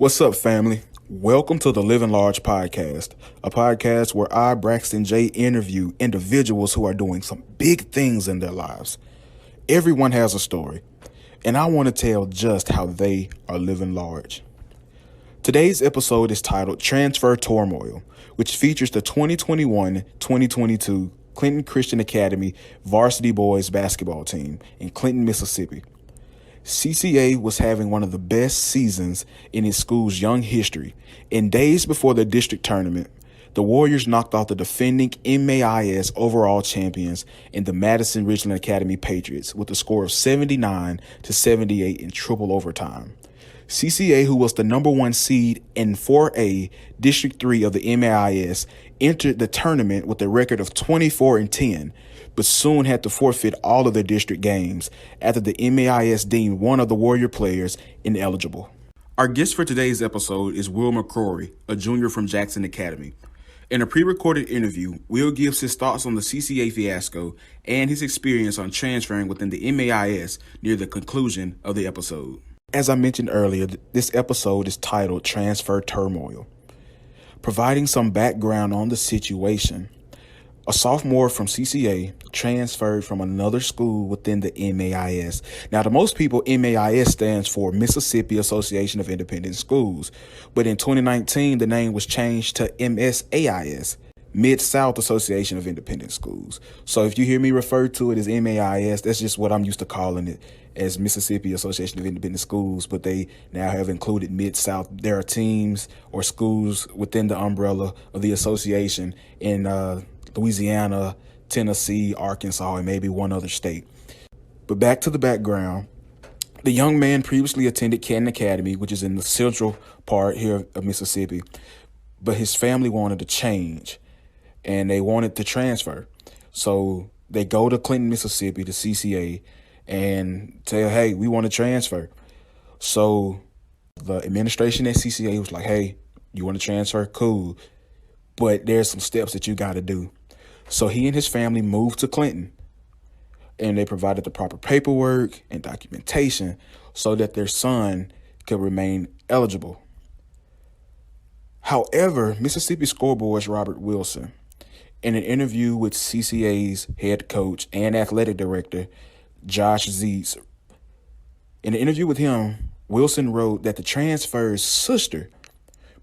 What's up, family? Welcome to the Living Large podcast, a podcast where I, Braxton J, interview individuals who are doing some big things in their lives. Everyone has a story, and I want to tell just how they are living large. Today's episode is titled Transfer Turmoil, which features the 2021-2022 Clinton Christian Academy Varsity Boys basketball team in Clinton, Mississippi. CCA was having one of the best seasons in his school's young history. And days before the district tournament, the Warriors knocked off the defending MAIS overall champions in the Madison-Richland Academy Patriots with a score of 79-78 in triple overtime. CCA, who was the number one seed in 4A District 3 of the MAIS, entered the tournament with a record of 24-10, but soon had to forfeit all of their district games after the MAIS deemed one of the Warrior players ineligible. Our guest for today's episode is Will McCrory, a junior from Jackson Academy. In a pre-recorded interview, Will gives his thoughts on the CCA fiasco and his experience on transferring within the MAIS near the conclusion of the episode. As I mentioned earlier, this episode is titled Transfer Turmoil. Providing some background on the situation, a sophomore from CCA transferred from another school within the MAIS. Now, to most people, MAIS stands for Mississippi Association of Independent Schools. But in 2019, the name was changed to MSAIS, Mid-South Association of Independent Schools. So if you hear me refer to it as MAIS, that's just what I'm used to calling it, as Mississippi Association of Independent Schools, but they now have included Mid-South. There are teams or schools within the umbrella of the association in Louisiana, Tennessee, Arkansas, and maybe one other state. But back to the background. The young man previously attended Canton Academy, which is in the central part here of Mississippi, but his family wanted to change, and they wanted to transfer. So they go to Clinton, Mississippi, to CCA, and tell, hey, we want to transfer. So the administration at CCA was like, hey, you want to transfer? Cool. But there's some steps that you got to do. So he and his family moved to Clinton, and they provided the proper paperwork and documentation so that their son could remain eligible. However, Mississippi scoreboard's Robert Wilson, in an interview with CCA's head coach and athletic director, Josh Zeitz, in an interview with him, Wilson wrote that the transfer's sister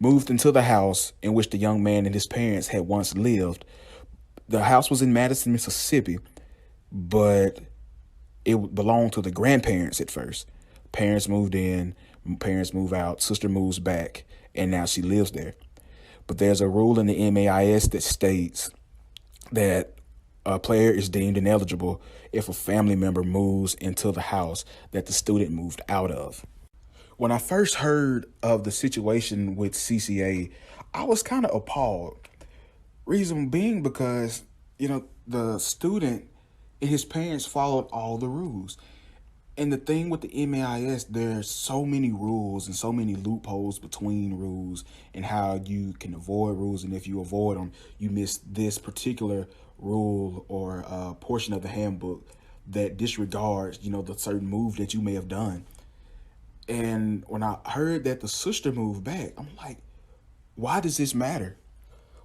moved into the house in which the young man and his parents had once lived. The house was in Madison, Mississippi, but it belonged to the grandparents at first. Parents moved in, parents move out, sister moves back, and now she lives there. But there's a rule in the MAIS that states that a player is deemed ineligible if a family member moves into the house that the student moved out of. When I first heard of the situation with CCA, I was kind of appalled. Reason being because, the student and his parents followed all the rules. And the thing with the MAIS, there's so many rules and so many loopholes between rules and how you can avoid rules. And if you avoid them, you miss this particular rule or portion of the handbook that disregards, the certain move that you may have done. And when I heard that the sister moved back, I'm like, why does this matter?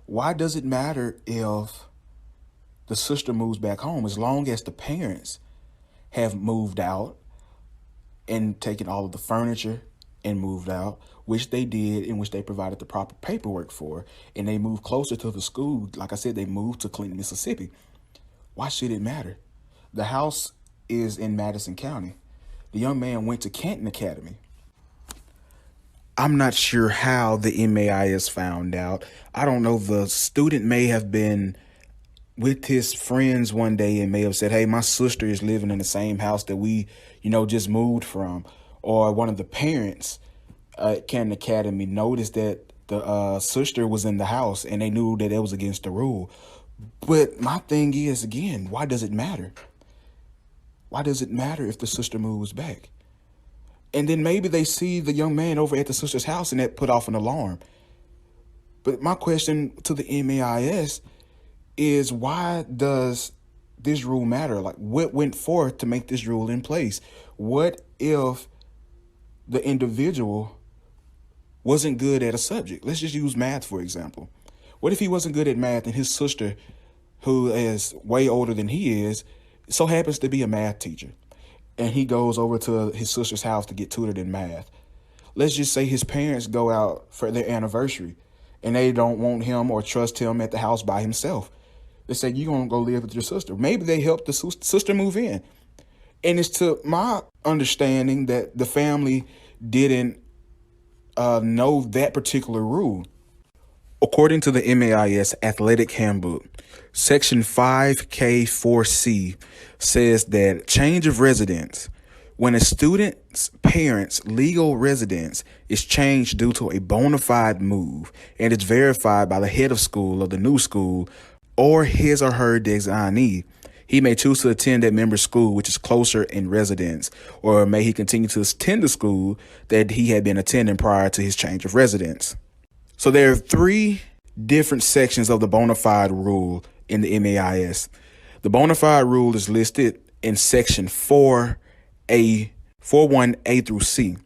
Why does it matter if the sister moves back home as long as the parents have moved out and taken all of the furniture and moved out, which they did, in which they provided the proper paperwork for, and they moved closer to the school. Like I said, they moved to Clinton, Mississippi. Why should it matter? The house is in Madison County. The young man went to Canton Academy. I'm not sure how the MAIS found out. I don't know. The student may have been with his friends one day and may have said, hey, my sister is living in the same house that we, just moved from. Or one of the parents at Canton Academy noticed that the sister was in the house and they knew that it was against the rule. But my thing is, again, why does it matter? Why does it matter if the sister moves back? And then maybe they see the young man over at the sister's house and that put off an alarm. But my question to the MAIS is, why does this rule matter? Like, what went forth to make this rule in place? What if the individual wasn't good at a subject. Let's just use math, for example. What if he wasn't good at math and his sister, who is way older than he is, so happens to be a math teacher, and he goes over to his sister's house to get tutored in math? Let's just say his parents go out for their anniversary and they don't want him or trust him at the house by himself. They say, you're going to go live with your sister. Maybe they help the sister move in. And it's to my understanding that the family didn't know that particular rule. According to the MAIS Athletic Handbook, Section 5K4C says that change of residence, when a student's parents' legal residence is changed due to a bona fide move and it's verified by the head of school of the new school or his or her designee, he may choose to attend that member's school, which is closer in residence, or may he continue to attend the school that he had been attending prior to his change of residence. So there are three different sections of the bona fide rule in the MAIS. The bona fide rule is listed in Section 41A through C.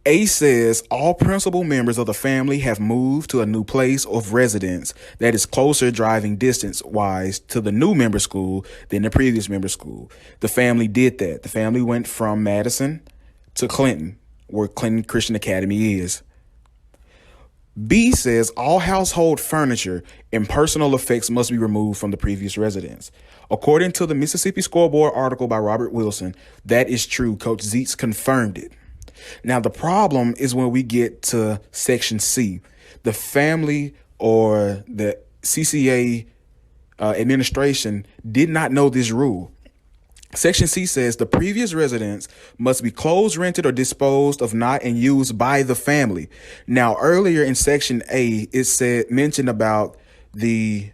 A says all principal members of the family have moved to a new place of residence that is closer driving distance wise to the new member school than the previous member school. The family did that. The family went from Madison to Clinton, where Clinton Christian Academy is. B says all household furniture and personal effects must be removed from the previous residence. According to the Mississippi Scoreboard article by Robert Wilson, that is true. Coach Zeitz confirmed it. Now, the problem is when we get to Section C. The family or the CCA administration did not know this rule. Section C says the previous residence must be closed, rented, or disposed of not and used by the family. Now, earlier in Section A, it mentioned about the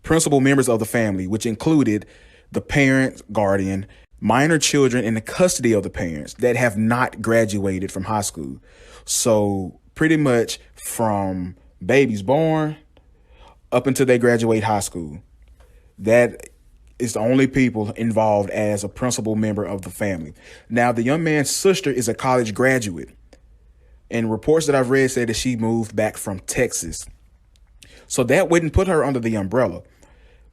principal members of the family, which included the parent, guardian, minor children in the custody of the parents that have not graduated from high school. So pretty much from babies born up until they graduate high school, that is the only people involved as a principal member of the family. Now, the young man's sister is a college graduate, and reports that I've read say that she moved back from Texas. So that wouldn't put her under the umbrella.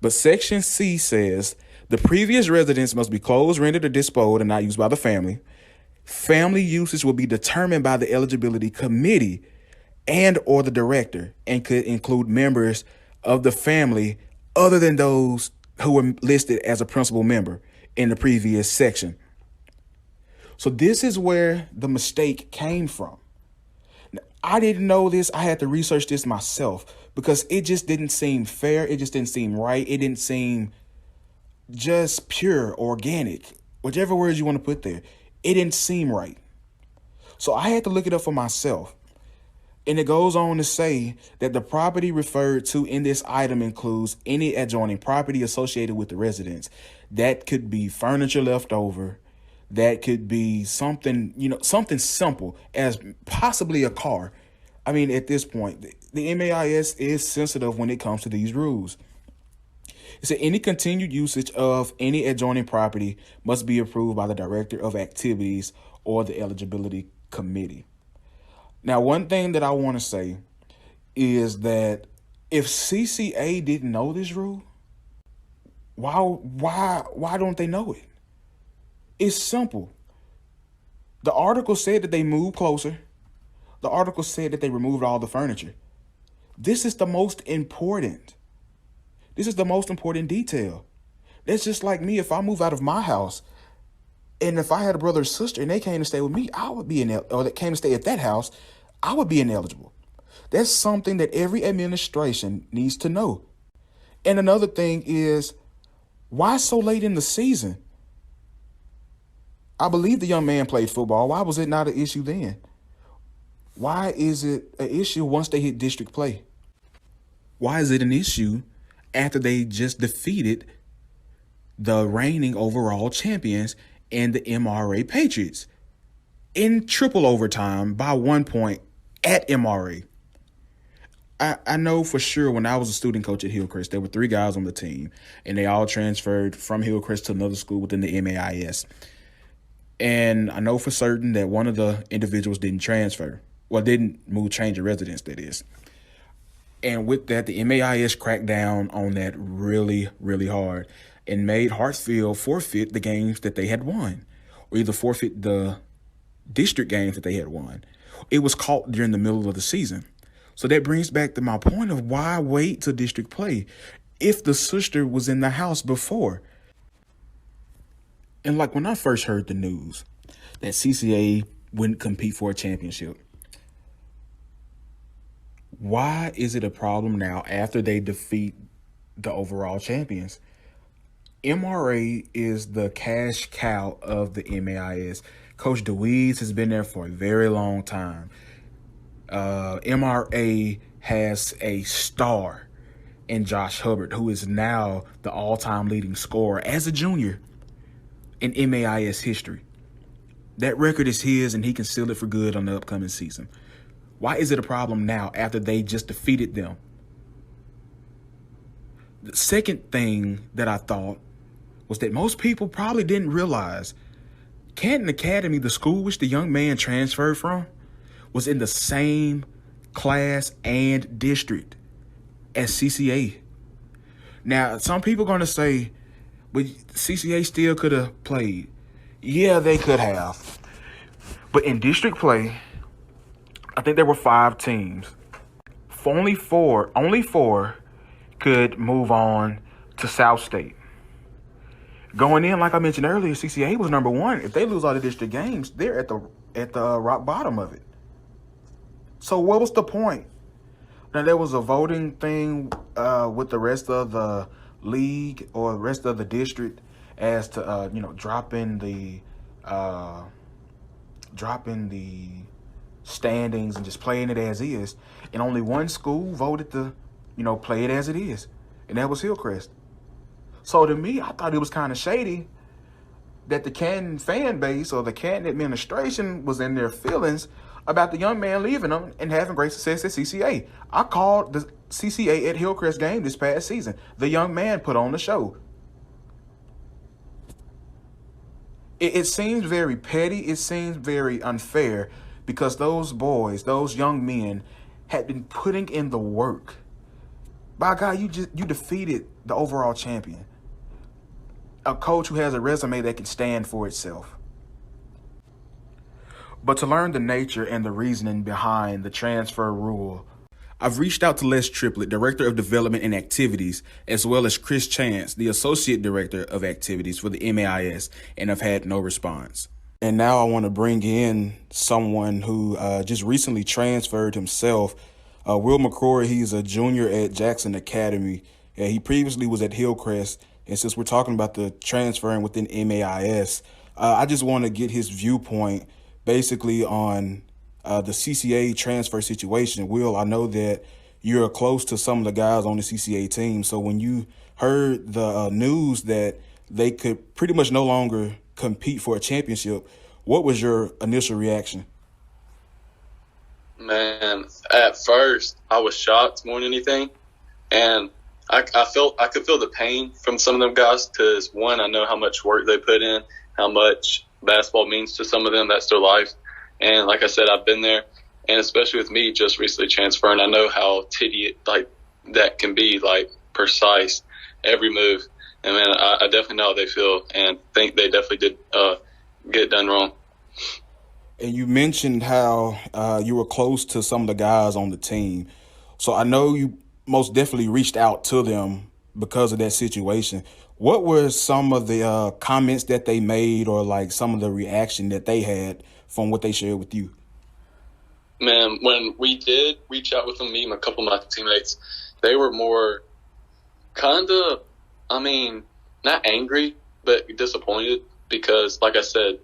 But Section C says the previous residence must be closed, rented, or disposed and not used by the family. Family usage will be determined by the eligibility committee and or the director and could include members of the family other than those who were listed as a principal member in the previous section. So this is where the mistake came from. Now, I didn't know this. I had to research this myself because it just didn't seem fair. It just didn't seem right. It didn't seem just pure, organic, whichever words you want to put there. It didn't seem right. So I had to look it up for myself. And it goes on to say that the property referred to in this item includes any adjoining property associated with the residence. That could be furniture left over. That could be something, something simple as possibly a car. I mean, at this point, the MAIS is sensitive when it comes to these rules. It said any continued usage of any adjoining property must be approved by the director of activities or the eligibility committee. Now, one thing that I want to say is that if CCA didn't know this rule, why don't they know it? It's simple. The article said that they moved closer. The article said that they removed all the furniture. This is the most important. This is the most important detail. That's just like me. If I move out of my house and if I had a brother or sister and they came to stay with me, I would be or that came to stay at that house, I would be ineligible. That's something that every administration needs to know. And another thing is, why so late in the season? I believe the young man played football. Why was it not an issue then? Why is it an issue once they hit district play? Why is it an issue after they just defeated the reigning overall champions and the MRA Patriots in triple overtime by 1 point at MRA? I know for sure when I was a student coach at Hillcrest, there were 3 guys on the team, and they all transferred from Hillcrest to another school within the MAIS. And I know for certain that one of the individuals didn't transfer. Well, didn't move, change of residence, that is. And with that, the MAIS cracked down on that really, really hard and made Hartsfield forfeit the games that they had won, or either forfeit the district games that they had won. It was caught during the middle of the season. So that brings back to my point of why wait till district play if the sister was in the house before. And like when I first heard the news that CCA wouldn't compete for a championship, why is it a problem now after they defeat the overall champions? MRA is the cash cow of the MAIS. Coach DeWeese has been there for a very long time. MRA has a star in Josh Hubbard, who is now the all-time leading scorer as a junior in MAIS history. That record is his, and he can seal it for good on the upcoming season. Why is it a problem now after they just defeated them? The second thing that I thought was that most people probably didn't realize Canton Academy, the school which the young man transferred from, was in the same class and district as CCA. Now, some people are going to say, but CCA still could have played. Yeah, they could have. But in district play, I think there were 5 teams. Only four could move on to South State. Going in, like I mentioned earlier, CCA was number 1. If they lose all the district games, they're at the rock bottom of it. So what was the point? Now, there was a voting thing with the rest of the league or the rest of the district as to dropping the standings and just playing it as is. And only one school voted to play it as it is, and that was Hillcrest. So to me, I thought it was kind of shady that the Canton fan base or the Canton administration was in their feelings about the young man leaving them and having great success at CCA. I called the CCA at Hillcrest game this past season. The young man put on the show. It seems very petty. It seems very unfair because those boys, those young men, had been putting in the work. By God, you defeated the overall champion. A coach who has a resume that can stand for itself. But to learn the nature and the reasoning behind the transfer rule, I've reached out to Les Triplett, Director of Development and Activities, as well as Chris Chance, the Associate Director of Activities for the MAIS, and I've had no response. And now I want to bring in someone who just recently transferred himself. Will McCrory, he's a junior at Jackson Academy. He previously was at Hillcrest. And since we're talking about the transferring within MAIS, I just want to get his viewpoint basically on the CCA transfer situation. Will, I know that you're close to some of the guys on the CCA team. So when you heard the news that they could pretty much no longer compete for a championship, what was your initial reaction? Man, at first I was shocked more than anything, and I could feel the pain from some of them guys because, one, I know how much work they put in, how much basketball means to some of them. That's their life. And like I said, I've been there, and especially with me just recently transferring, I know how tedious that can be, precise, every move. And man, I definitely know how they feel and think they definitely did get done wrong. And you mentioned how you were close to some of the guys on the team. So I know you most definitely reached out to them because of that situation. What were some of the comments that they made or some of the reaction that they had from what they shared with you? Man, when we did reach out with them, me and a couple of my teammates, they were more kind of, not angry, but disappointed because, like I said,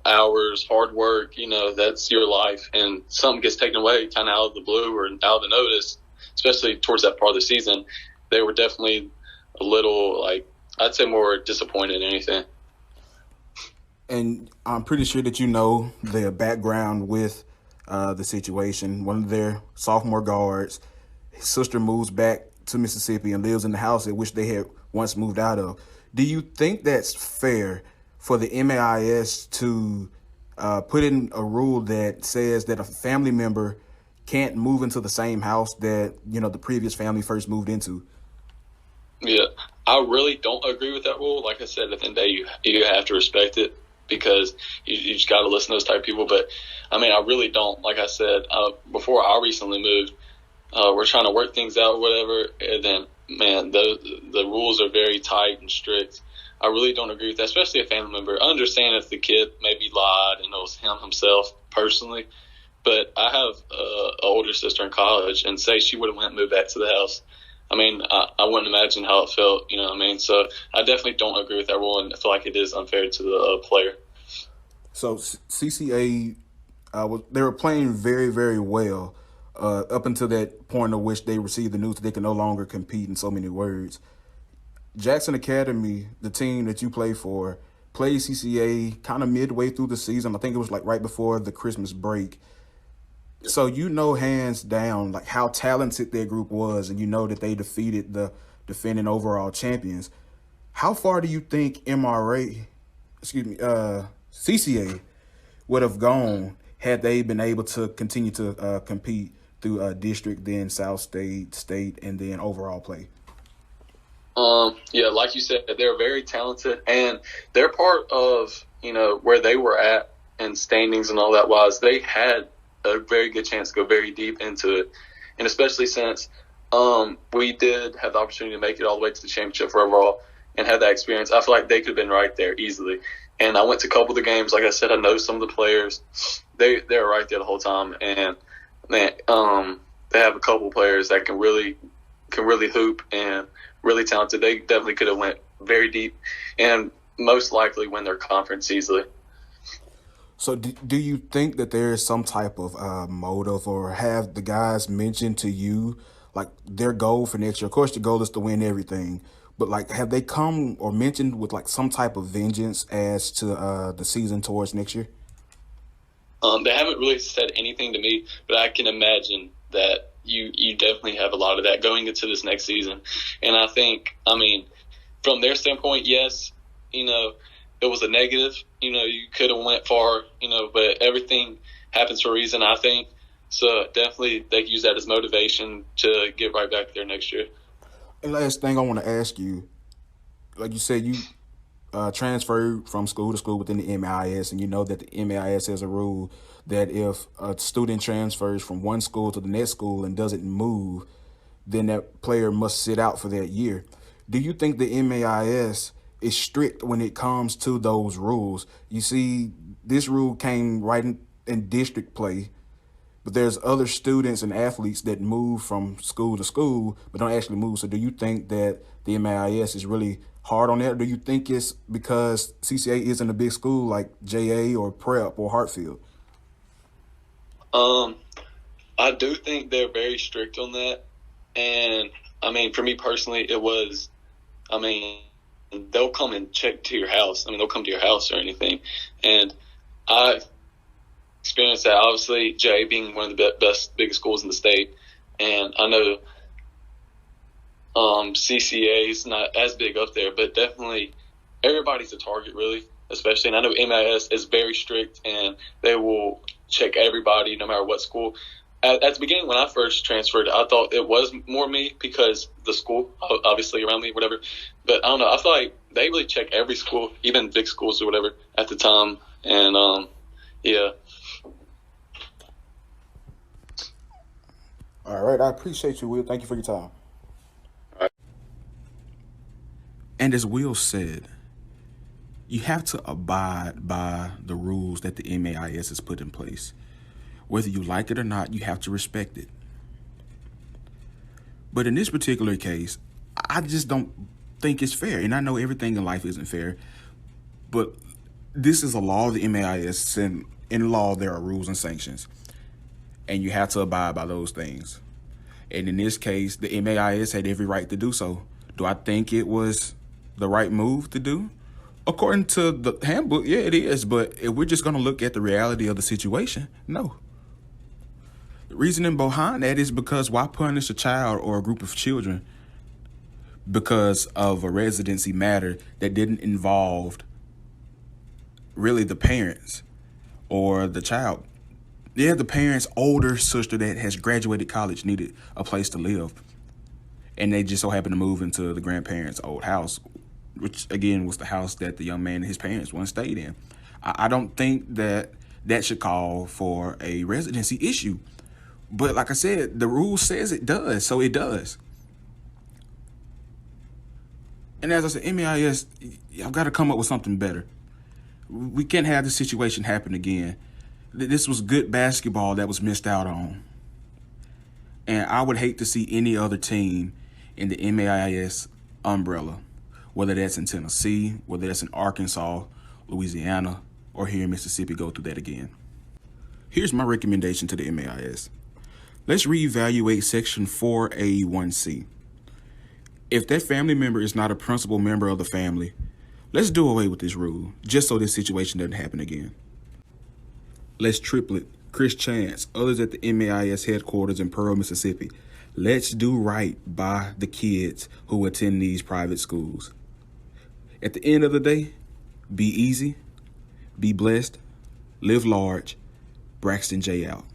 hours, hard work, that's your life. And something gets taken away kind of out of the blue or out of the notice, especially towards that part of the season. They were definitely a little, I'd say more disappointed than anything. And I'm pretty sure that you know their background with the situation. One of their sophomore guards, his sister moves back to Mississippi and lives in the house at which they had once moved out of. Do you think that's fair for the MAIS to put in a rule that says that a family member can't move into the same house that the previous family first moved into? Yeah, I really don't agree with that rule. Like I said, at the end of the day, you have to respect it because you just got to listen to those type of people. But I mean, I really don't. Like I said, before I recently moved, we're trying to work things out, whatever. And then, man, the rules are very tight and strict. I really don't agree with that, especially a family member. I understand if the kid maybe lied and it was him himself personally, but I have an older sister in college, and say she would have went and moved back to the house. I mean, I wouldn't imagine how it felt, you know what I mean? So I definitely don't agree with that rule, and I feel like it is unfair to the player. So CCA, they were playing very, very well up until that point of which they received the news that they can no longer compete, in so many words. Jackson Academy, the team that you play for, played CCA kind of midway through the season. I think it was like right before the Christmas break. So hands down like how talented their group was, and that they defeated the defending overall champions. How far do you think CCA would have gone had they been able to continue to compete through district, then South State, state, and then overall play? Yeah, like you said, they're very talented, and they're part of, where they were at and standings and all that wise. They had a very good chance to go very deep into it. And especially since we did have the opportunity to make it all the way to the championship for overall and have that experience, I feel like they could have been right there easily. And I went to a couple of the games. Like I said, I know some of the players. They're right there the whole time. And, man, they have a couple of players that can really hoop and really talented. They definitely could have went very deep and most likely win their conference easily. So do you think that there is some type of motive, or have the guys mentioned to you like their goal for next year? Of course, the goal is to win everything, but like have they come or mentioned with like some type of vengeance as to the season towards next year? They haven't really said anything to me, but I can imagine that you definitely have a lot of that going into this next season. And I think, from their standpoint, yes, it was a negative. You could have went far, but everything happens for a reason, I think. So definitely they can use that as motivation to get right back there next year. And last thing I want to ask you, like you said, you transferred from school to school within the MAIS, and you know that the MAIS has a rule that if a student transfers from one school to the next school and doesn't move, then that player must sit out for that year. Do you think the MAIS is strict when it comes to those rules? You see, this rule came right in district play, but there's other students and athletes that move from school to school but don't actually move. So do you think that the MAIS is really hard on that? Or do you think it's because CCA isn't a big school like JA or Prep or Hartfield? I do think they're very strict on that. And, for me personally, it was, they'll come and check to your house. They'll come to your house or anything. And I experienced that, obviously, Jay being one of the biggest schools in the state. And I know CCA is not as big up there, but definitely everybody's a target, really, especially. And I know MIS is very strict, and they will check everybody no matter what school. At the beginning, when I first transferred, I thought it was more me because the school, obviously, around me, whatever. But I don't know. I feel like they really check every school, even big schools or whatever, at the time. And, yeah. All right. I appreciate you, Will. Thank you for your time. All right. And as Will said, you have to abide by the rules that the MAIS has put in place. Whether you like it or not, you have to respect it. But in this particular case, I just don't think it's fair. And I know everything in life isn't fair, but this is a law of the MAIS, and in law there are rules and sanctions. And you have to abide by those things. And in this case, the MAIS had every right to do so. Do I think it was the right move to do? According to the handbook, yeah, it is. But if we're just going to look at the reality of the situation, no. The reasoning behind that is because why punish a child or a group of children because of a residency matter that didn't involve really the parents or the child. Yeah, the parents' older sister that has graduated college needed a place to live. And they just so happened to move into the grandparents' old house, which again was the house that the young man and his parents once stayed in. I don't think that should call for a residency issue. But like I said, the rule says it does, so it does. And as I said, MAIS, I've got to come up with something better. We can't have this situation happen again. This was good basketball that was missed out on. And I would hate to see any other team in the MAIS umbrella, whether that's in Tennessee, whether that's in Arkansas, Louisiana, or here in Mississippi, go through that again. Here's my recommendation to the MAIS. Let's reevaluate Section 4A1C. If that family member is not a principal member of the family, let's do away with this rule, just so this situation doesn't happen again. Les Triplett, Chris Chance, others at the MAIS headquarters in Pearl, Mississippi, let's do right by the kids who attend these private schools. At the end of the day, be easy, be blessed, live large. Braxton J. out.